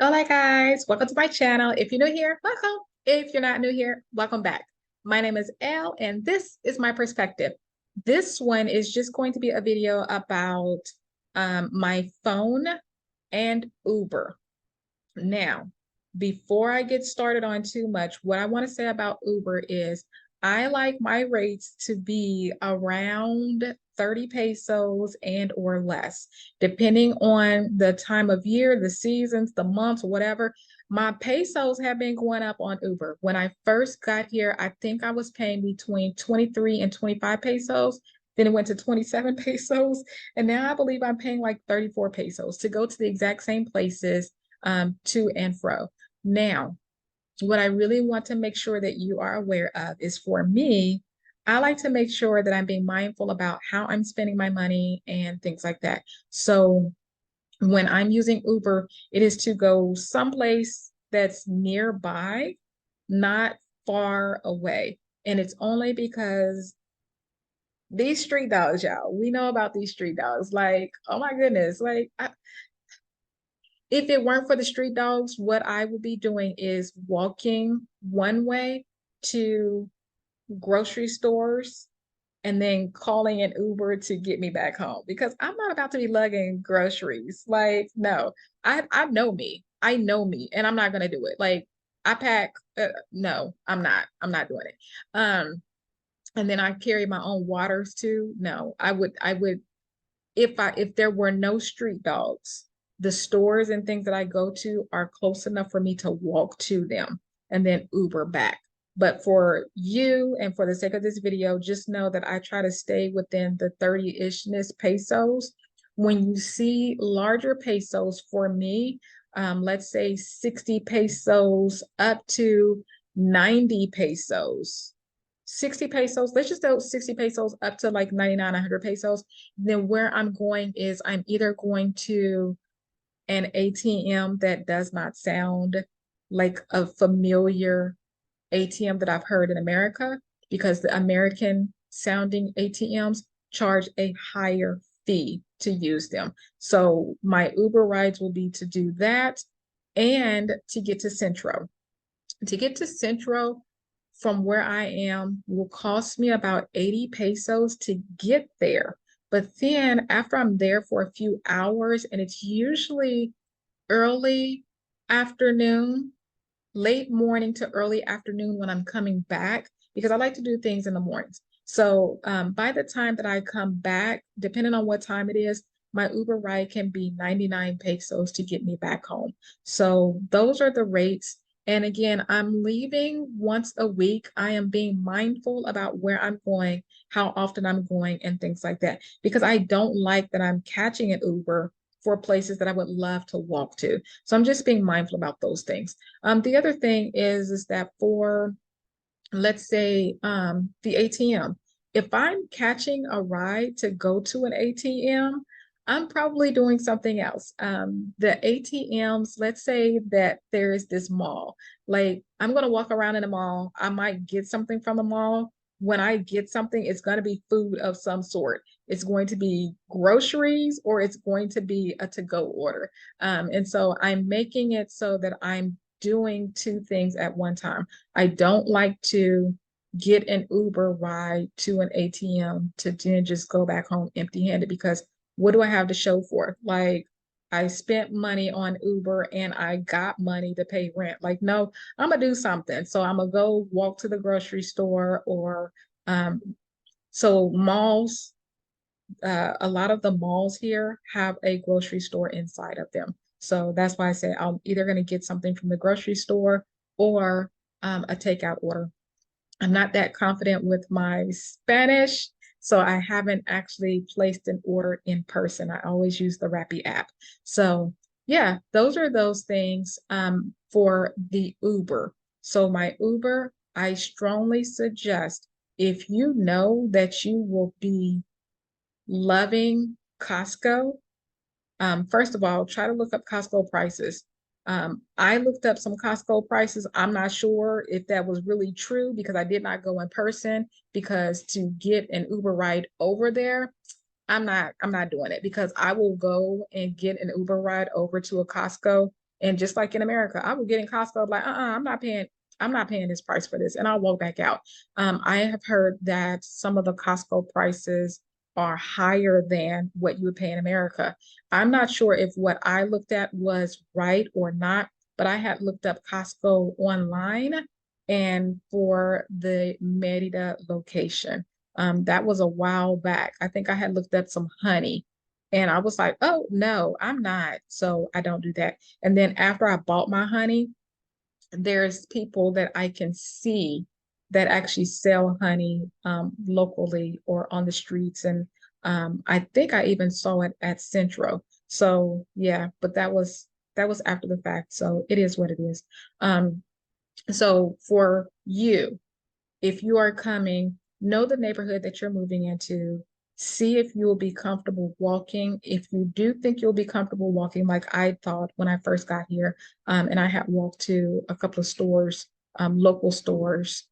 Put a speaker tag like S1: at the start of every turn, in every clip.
S1: Hola guys, welcome to my channel. If you're new here, welcome. If you're not new here, welcome back. My name is Elle and this is my perspective. This one is just going to be a video about my phone and Uber. Now, before I get started on too much, what I want to say about Uber is I like my rates to be around 30 pesos and or less, depending on the time of year, the seasons, the months, whatever. My pesos have been going up on Uber. When I first got here, I think I was paying between 23 and 25 pesos. Then it went to 27 pesos. And now I believe I'm paying like 34 pesos to go to the exact same places to and fro. Now, what I really want to make sure that you are aware of is for me, I like to make sure that I'm being mindful about how I'm spending my money and things like that. So when I'm using Uber, it is to go someplace that's nearby, not far away. And it's only because these street dogs, y'all, we know about these street dogs. Like, oh my goodness, if it weren't for the street dogs, what I would be doing is walking one way to grocery stores and then calling an Uber to get me back home because I'm not about to be lugging groceries. Like, no, I know me. I know me, and I'm not gonna do it. Like, I pack. No, I'm not. I'm not doing it. And then I carry my own waters too. No, I would if there were no street dogs, the stores and things that I go to are close enough for me to walk to them and then Uber back. But for you and for the sake of this video, just know that I try to stay within the 30-ishness pesos. When you see larger pesos for me, let's say 60 pesos up to 90 pesos. 60 pesos, let's just go 60 pesos up to like 99, 100 pesos. Then where I'm going is I'm either going to an ATM that does not sound like a familiar ATM that I've heard in America, because the American sounding ATMs charge a higher fee to use them. So my Uber rides will be to do that and to get to Centro. To get to Centro from where I am will cost me about 80 pesos to get there. But then after I'm there for a few hours, and it's usually early afternoon, late morning to early afternoon when I'm coming back, because I like to do things in the mornings. So by the time that I come back, depending on what time it is, my Uber ride can be 99 pesos to get me back home. So those are the rates. And again, I'm leaving once a week. I am being mindful about where I'm going, how often I'm going, and things like that, because I don't like that I'm catching an Uber for places that I would love to walk to. So I'm just being mindful about those things. The other thing is that for, let's say, the ATM, if I'm catching a ride to go to an ATM, I'm probably doing something else. The ATMs, let's say that there is this mall. Like, I'm going to walk around in the mall. I might get something from the mall. When I get something, it's going to be food of some sort. It's going to be groceries or it's going to be a to-go order. And so I'm making it so that I'm doing two things at one time. I don't like to get an Uber ride to an ATM to then just go back home empty-handed, because what do I have to show for it? Like, I spent money on Uber and I got money to pay rent. Like, no, I'm gonna do something. So I'm gonna go walk to the grocery store or um, so malls, a lot of the malls here have a grocery store inside of them. So that's why I say I'm either going to get something from the grocery store or a takeout order. I'm not that confident with my Spanish, so I haven't actually placed an order in person. I always use the Rappi app. So yeah, those are those things for the Uber. So my Uber, I strongly suggest, if you know that you will be loving Costco, first of all, try to look up Costco prices. I looked up some Costco prices. I'm not sure if that was really true because I did not go in person, because to get an Uber ride over there, I'm not doing it, because I will go and get an Uber ride over to a Costco And just like in America, I would get in Costco like, I'm not paying this price for this, and I'll walk back out. I have heard that some of the Costco prices are higher than what you would pay in America. I'm not sure if what I looked at was right or not, but I had looked up Costco online and for the Merida location. That was a while back. I think I had looked up some honey and I was like, oh, no, I'm not. So I don't do that. And then after I bought my honey, there's people that I can see that actually sell honey locally or on the streets. And I think I even saw it at Centro. So yeah, but that was after the fact. So it is what it is. So for you, if you are coming, know the neighborhood that you're moving into. See if you will be comfortable walking. If you do think you'll be comfortable walking, like I thought when I first got here, and I had walked to a couple of stores, local stores,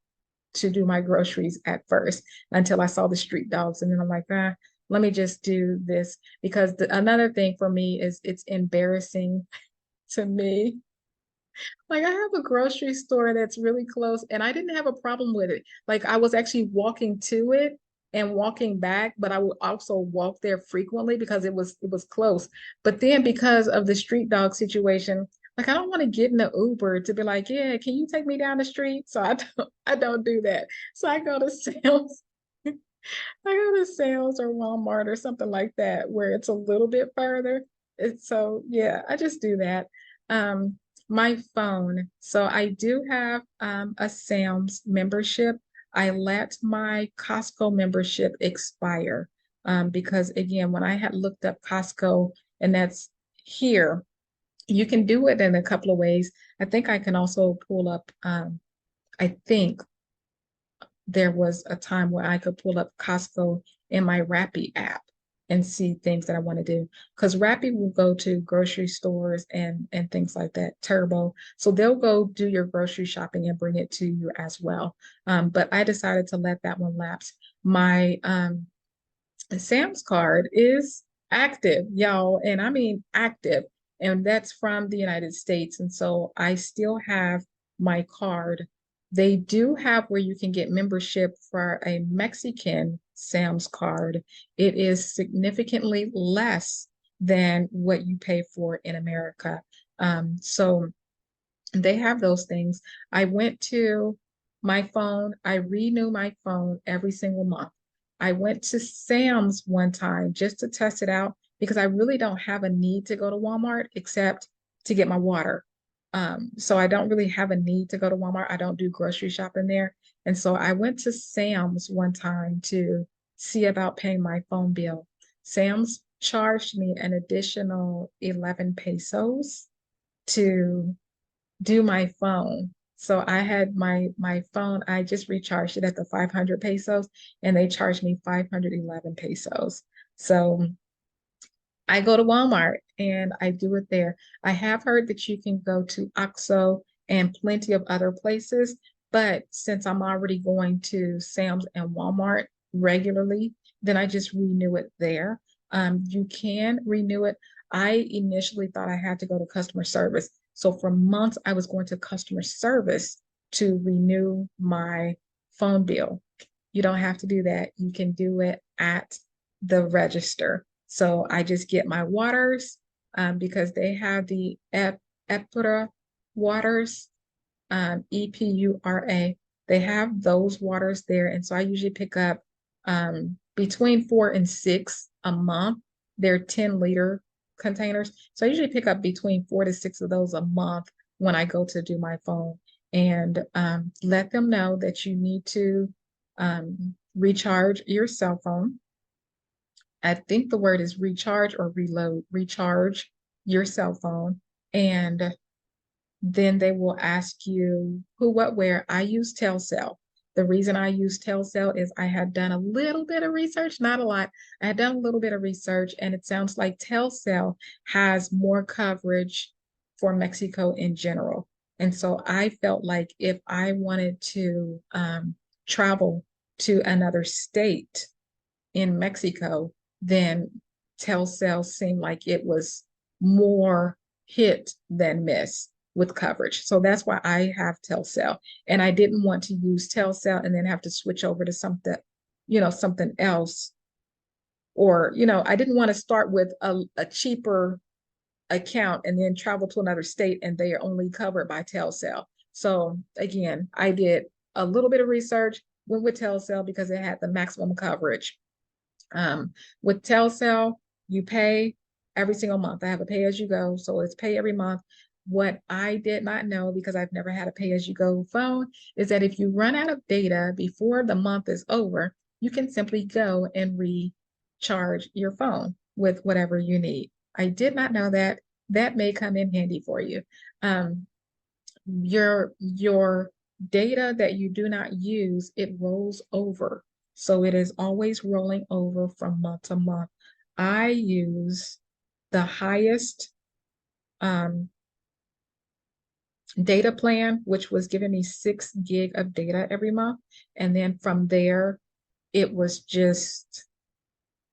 S1: to do my groceries at first until I saw the street dogs. And then I'm like, let me just do this because another thing for me is it's embarrassing to me like I have a grocery store that's really close and I didn't have a problem with it. Like I was actually walking to it and walking back, but I would also walk there frequently because it was close. But then because of the street dog situation, like I don't want to get in the Uber to be like, yeah, can you take me down the street? So I don't do that. So I go to sales. I go to sales or Walmart or something like that where it's a little bit further. So yeah, I just do that. Um, my phone. So I do have a Sam's membership. I let my Costco membership expire because again, when I had looked up Costco, and that's here, you can do it in a couple of ways. I think I can also pull up. I think there was a time where I could pull up Costco in my Rappi app and see things that I want to do. Because Rappi will go to grocery stores and things like that, Turbo. So they'll go do your grocery shopping and bring it to you as well. But I decided to let that one lapse. My Sam's card is active, y'all, and I mean active, and that's from the United States. And so I still have my card. They do have where you can get membership for a Mexican Sam's card. It is significantly less than what you pay for in America. So they have those things. I went to my phone, I renew my phone every single month. I went to Sam's one time just to test it out because I really don't have a need to go to Walmart except to get my water. So I don't really have a need to go to Walmart. I don't do grocery shopping there. And so I went to Sam's one time to see about paying my phone bill. Sam's charged me an additional 11 pesos to do my phone. So I had my phone, I just recharged it at the 500 pesos and they charged me 511 pesos. So I go to Walmart and I do it there. I have heard that you can go to OXXO and plenty of other places, but since I'm already going to Sam's and Walmart regularly, then I just renew it there. You can renew it. I initially thought I had to go to customer service. So for months, I was going to customer service to renew my phone bill. You don't have to do that. You can do it at the register. So I just get my waters because they have the Epura waters, EPURA. They have those waters there. And so I usually pick up between 4 and 6 a month. They're 10-liter containers. So I usually pick up between 4 to 6 of those a month when I go to do my phone and let them know that you need to recharge your cell phone. I think the word is recharge or reload, recharge your cell phone. And then they will ask you who, what, where. I use Telcel. The reason I use Telcel is I had done a little bit of research, not a lot. I had done a little bit of research, and it sounds like Telcel has more coverage for Mexico in general. And so I felt like if I wanted to travel to another state in Mexico, then Telcel seemed like it was more hit than miss with coverage. So that's why I have Telcel. And I didn't want to use Telcel and then have to switch over to something, something else. Or, I didn't want to start with a cheaper account and then travel to another state and they are only covered by Telcel. So again, I did a little bit of research, went with Telcel because it had the maximum coverage. With Telcel, you pay every single month. I have a pay as you go, so it's pay every month. What I did not know, because I've never had a pay as you go phone, is that if you run out of data before the month is over, you can simply go and recharge your phone with whatever you need. I did not know that. That may come in handy for you. Um, your data that you do not use, it rolls over. So it is always rolling over from month to month. I use the highest data plan, which was giving me 6 gig of data every month. And then from there, it was just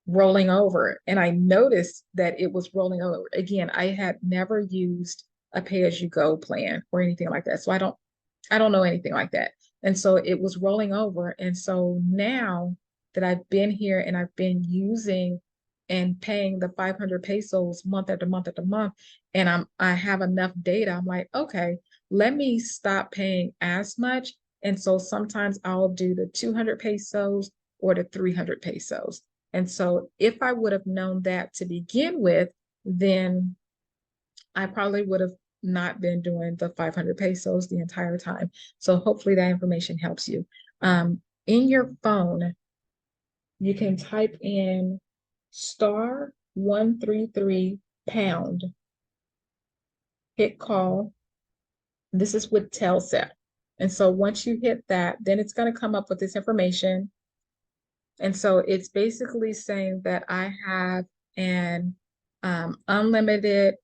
S1: rolling over. And I noticed that it was rolling over. Again, I had never used a pay-as-you-go plan or anything like that. So I don't know anything like that. And so it was rolling over. And so now that I've been here and I've been using and paying the 500 pesos month after month after month, and I have enough data, I'm like, okay, let me stop paying as much. And so sometimes I'll do the 200 pesos or the 300 pesos. And so if I would have known that to begin with, then I probably would have not been doing the 500 pesos the entire time. So hopefully that information helps you. In your phone, you can type in *133#, hit call. This is with Telcel. And so once you hit that, then it's going to come up with this information. And so it's basically saying that I have an unlimited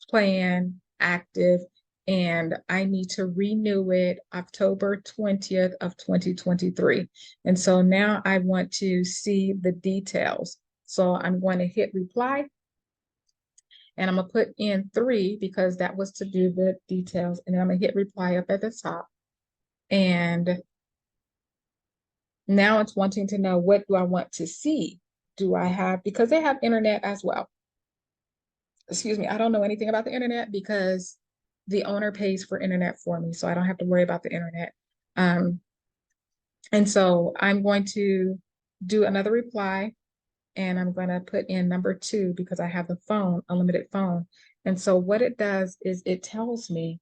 S1: plan active and I need to renew it October 20th of 2023. And so now I want to see the details. So I'm going to hit reply and I'm going to put in 3 because that was to do the details. And then I'm going to hit reply up at the top. And now it's wanting to know, what do I want to see? Do I have, because they have internet as well. Excuse me, I don't know anything about the internet because the owner pays for internet for me, so I don't have to worry about the internet. And so I'm going to do another reply and I'm going to put in number 2 because I have the phone, unlimited phone. And so what it does is it tells me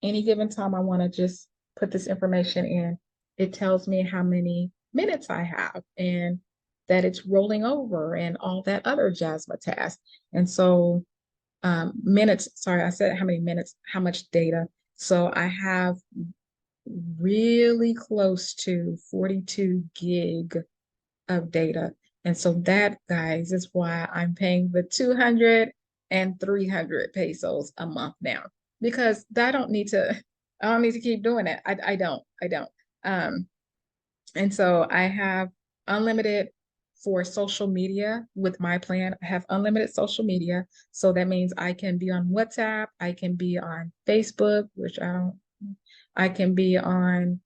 S1: any given time I want to just put this information in, it tells me how many minutes I have and that it's rolling over and all that other jazzmatazz. And so minutes, sorry, I said how many minutes, how much data. So I have really close to 42 gig of data. And so that, guys, is why I'm paying the 200 and 300 pesos a month now, because I don't need to keep doing it. I don't. Um, and so I have unlimited for social media with my plan. I have unlimited social media. So that means I can be on WhatsApp, I can be on Facebook, which I can be on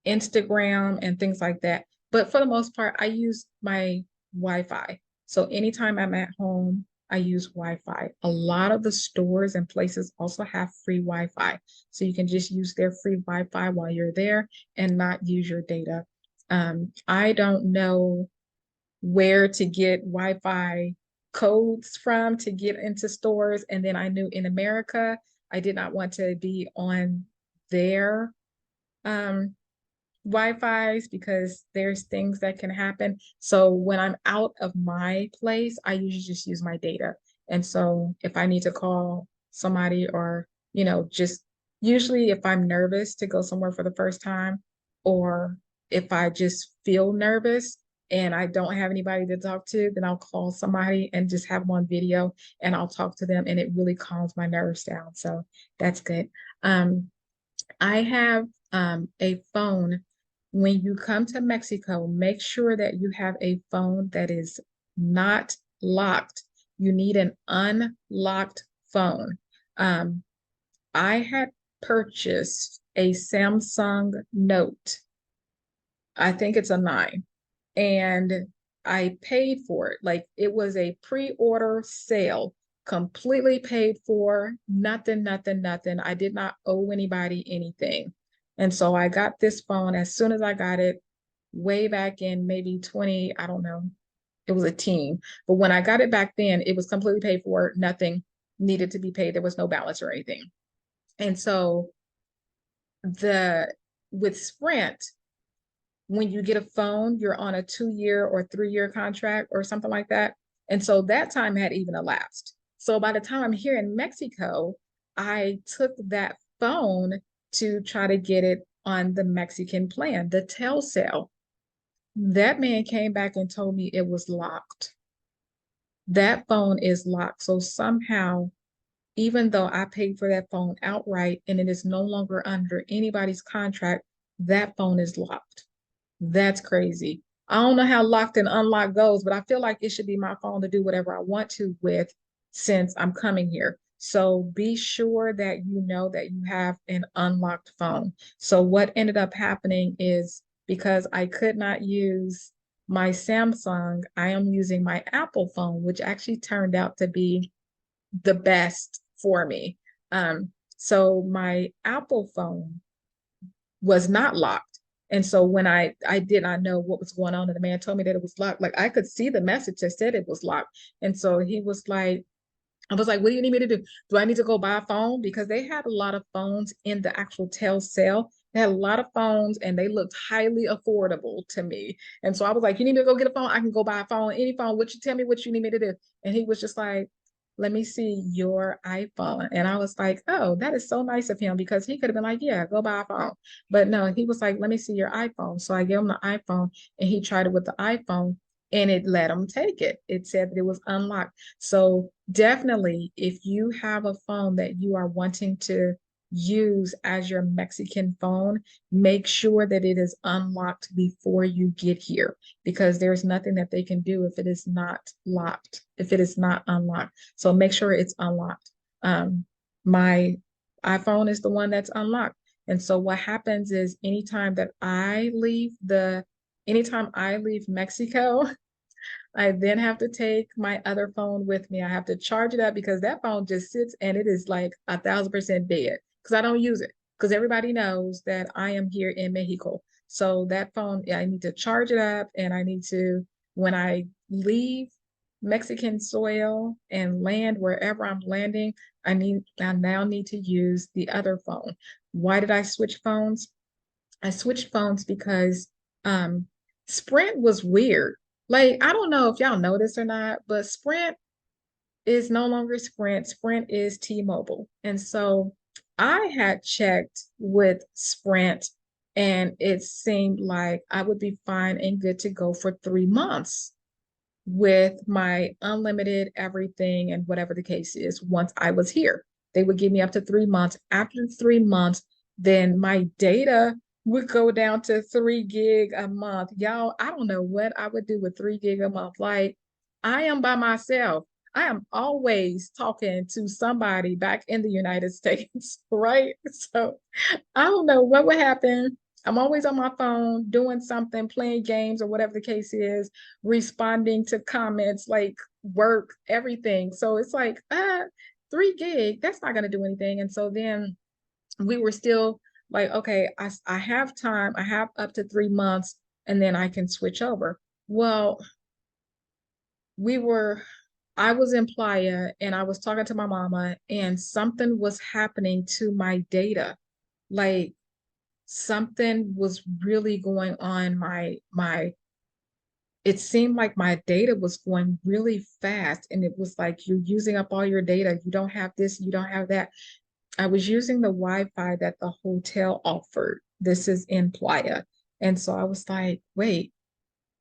S1: Instagram and things like that. But for the most part, I use my Wi-Fi. So anytime I'm at home, I use Wi-Fi. A lot of the stores and places also have free Wi-Fi. So you can just use their free Wi-Fi while you're there and not use your data. I don't know where to get Wi-Fi codes from to get into stores. And then I knew in America, I did not want to be on their Wi-Fi's because there's things that can happen. So when I'm out of my place, I usually just use my data. And so if I need to call somebody or, just usually if I'm nervous to go somewhere for the first time, or if I just feel nervous and I don't have anybody to talk to, then I'll call somebody and just have them on video and I'll talk to them and it really calms my nerves down. So that's good. I have a phone. When you come to Mexico, make sure that you have a phone that is not locked you need an unlocked phone. Um, I had purchased a Samsung Note. I think it's a 9. And I paid for it. Like it was a pre-order sale, completely paid for, nothing, nothing, nothing. I did not owe anybody anything. And so I got this phone as soon as I got it, way back in maybe 20, I don't know. It was a teen. But when I got it back then, it was completely paid for, nothing needed to be paid. There was no balance or anything. And so the with Sprint, when you get a phone, you're on a 2-year or 3-year contract or something like that. And so that time had even elapsed. So by the time I'm here in Mexico, I took that phone to try to get it on the Mexican plan, the Telcel. That man came back and told me it was locked. That phone is locked. So somehow, even though I paid for that phone outright and it is no longer under anybody's contract, that phone is locked. That's crazy. I don't know how locked and unlocked goes, but I feel like it should be my phone to do whatever I want to with since I'm coming here. So be sure that you know that you have an unlocked phone. So what ended up happening is because I could not use my Samsung, I am using my Apple phone, which actually turned out to be the best for me. So my Apple phone was not locked. And so when I did not know what was going on, and the man told me that it was locked, like I could see the message that said it was locked. And so he was like, I was like, what do you need me to do? Do I need to go buy a phone? Because they had a lot of phones in the actual Telcel. They had a lot of phones and they looked highly affordable to me. And so I was like, you need me to go get a phone? I can go buy a phone, any phone. What you tell me what you need me to do? And he was just like, let me see your iPhone. And I was like, oh, that is so nice of him because he could have been like, yeah, go buy a phone. But no, he was like, let me see your iPhone. So I gave him the iPhone and he tried it with the iPhone and it let him take it. It said that it was unlocked. So definitely, if you have a phone that you are wanting to use as your Mexican phone, make sure that it is unlocked before you get here because there's nothing that they can do if it is not locked, if it is not unlocked. So make sure it's unlocked. My iPhone is the one that's unlocked. And so what happens is anytime I leave Mexico, I then have to take my other phone with me. I have to charge it up because that phone just sits and it is like 1,000% dead because I don't use it because everybody knows that I am here in Mexico. So that phone, yeah, I need to charge it up and I need to, when I leave Mexican soil and land wherever I'm landing, I now need to use the other phone. Why did I switch phones? I switched phones because um, Sprint was weird. Like, I don't know if y'all know this or not, but Sprint is no longer Sprint. Sprint is T-Mobile. And so I had checked with Sprint and it seemed like I would be fine and good to go for 3 months with my unlimited everything and whatever the case is once I was here. They would give me up to 3 months. After 3 months, then my data would go down to 3 gig a month. Y'all, I don't know what I would do with 3 gig a month. Like, I am by myself. I am always talking to somebody back in the United States, right? So I don't know what would happen. I'm always on my phone doing something, playing games or whatever the case is, responding to comments like work, everything. So it's like, 3 gig, that's not going to do anything. And so then we were still like, okay, I have time, I have up to 3 months, and then I can switch over. Well, we were I was in Playa and I was talking to my mama and something was happening to my data. Like something was really going on. It seemed like my data was going really fast and it was like you're using up all your data. You don't have this, you don't have that. I was using the Wi-Fi that the hotel offered. This is in Playa. And so I was like, wait,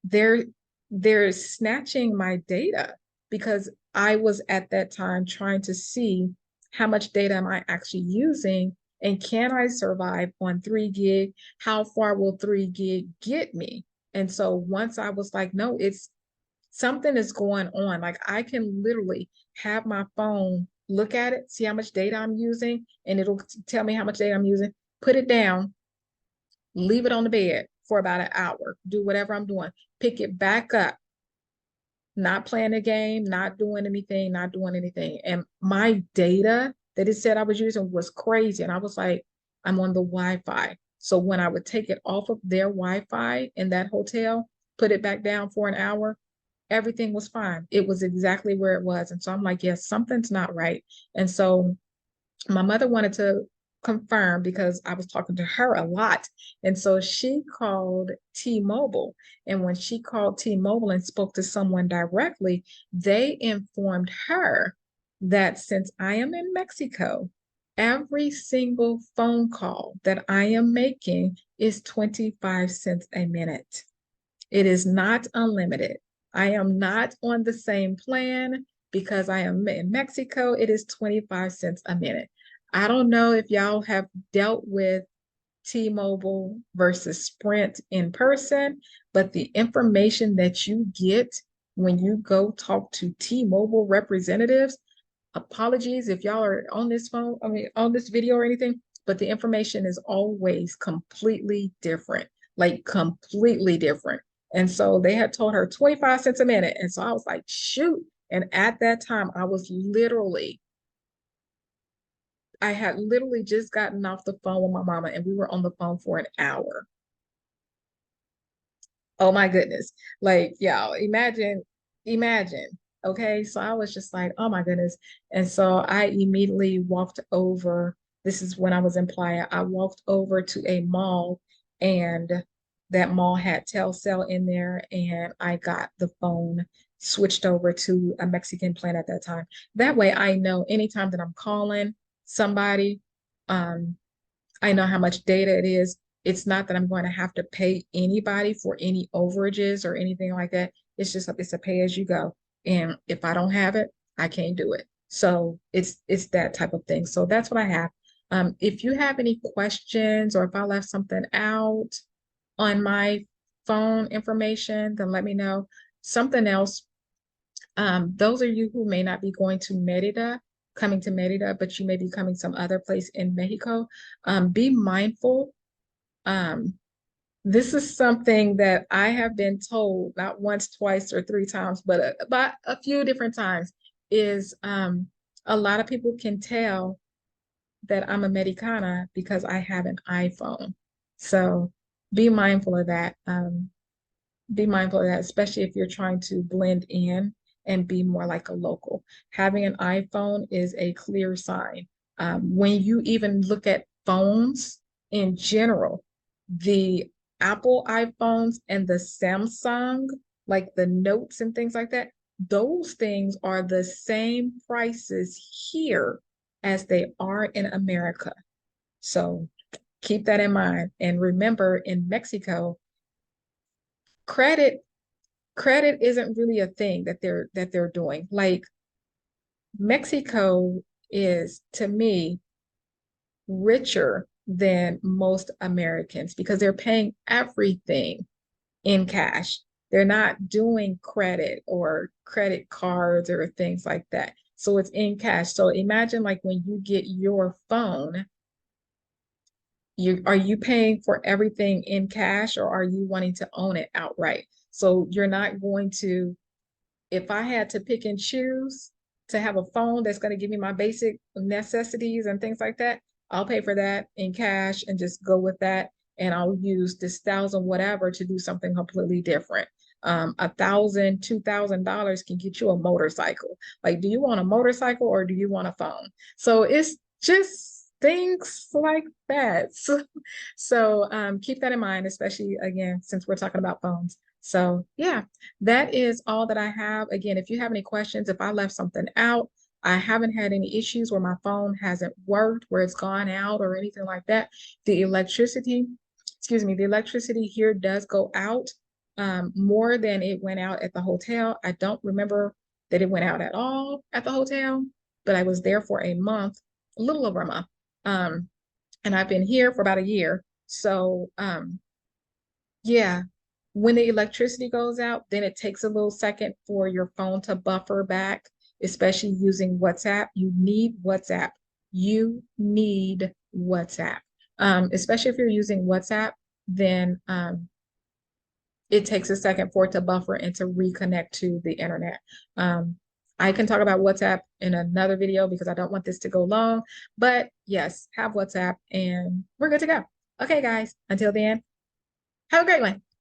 S1: they're they're snatching my data because I was at that time trying to see how much data am I actually using and can I survive on 3 gig? How far will 3 gig get me? And so once I was like, no, something is going on. Like I can literally have my phone look at it, see how much data I'm using, and it'll tell me how much data I'm using, put it down, leave it on the bed for about an hour, do whatever I'm doing, pick it back up, not playing a game, not doing anything, not doing anything. And my data that it said I was using was crazy. And I was like, I'm on the Wi-Fi. So when I would take it off of their Wi-Fi in that hotel, put it back down for an hour, everything was fine. It was exactly where it was. And so I'm like, yes, something's not right. And so my mother wanted to confirm because I was talking to her a lot. And so she called T-Mobile. And when she called T-Mobile and spoke to someone directly, they informed her that since I am in Mexico, every single phone call that I am making is 25 cents a minute. It is not unlimited. I am not on the same plan because I am in Mexico. It is 25 cents a minute. I don't know if y'all have dealt with T-Mobile versus Sprint in person, but the information that you get when you go talk to T-Mobile representatives, apologies if y'all are on this phone, I mean, on this video or anything, but the information is always completely different, like completely different. And so they had told her 25 cents a minute. And so I was like, shoot. And at that time, I had literally just gotten off the phone with my mama and we were on the phone for an hour. Oh my goodness. Like, y'all, imagine. Okay. So I was just like, oh my goodness. And so I immediately walked over. This is when I was in Playa. I walked over to a mall and that mall had Telcel in there and I got the phone switched over to a Mexican plan at that time. That way I know anytime that I'm calling somebody, um, I know how much data it is. It's not that I'm going to have to pay anybody for any overages or anything like that. It's just it's a pay as you go. And if I don't have it, I can't do it. So it's that type of thing. So that's what I have. If you have any questions or if I left something out on my phone information, then let me know. Something else, those of you who may not be going to Merida, coming to Merida, but you may be coming some other place in Mexico, be mindful. Um, this is something that I have been told not once, twice, or three times, but about a few different times, is a lot of people can tell that I'm Americana because I have an iPhone. So be mindful of that. Be mindful of that, especially if you're trying to blend in and be more like a local. Having an iPhone is a clear sign. When you even look at phones in general, the Apple iPhones and the Samsung, like the notes and things like that, those things are the same prices here as they are in America. So keep that in mind. And remember, in Mexico, credit credit isn't really a thing that they're doing. Like Mexico is to me richer than most Americans because they're paying everything in cash. They're not doing credit or credit cards or things like that. So it's in cash. So imagine like when you get your phone, you paying for everything in cash or are you wanting to own it outright? So you're not going to if I had to pick and choose to have a phone that's going to give me my basic necessities and things like that, I'll pay for that in cash and just go with that. And I'll use this thousand whatever to do something completely different. $1,000, $2,000 can get you a motorcycle. Like, do you want a motorcycle or do you want a phone? So it's just things like that. So keep that in mind, especially again, since we're talking about phones. So yeah, that is all that I have. Again, if you have any questions, if I left something out, I haven't had any issues where my phone hasn't worked, where it's gone out or anything like that. The electricity, excuse me, the electricity here does go out more than it went out at the hotel. I don't remember that it went out at all at the hotel, but I was there for a month, a little over a month. Um, and I've been here for about a year. So yeah, When the electricity goes out, then it takes a little second for your phone to buffer back, especially using WhatsApp. You need WhatsApp. You need WhatsApp. Especially if you're using WhatsApp, then it takes a second for it to buffer and to reconnect to the internet. Um, I can talk about WhatsApp in another video because I don't want this to go long, but yes, have WhatsApp and we're good to go. Okay, guys, until then, have a great one.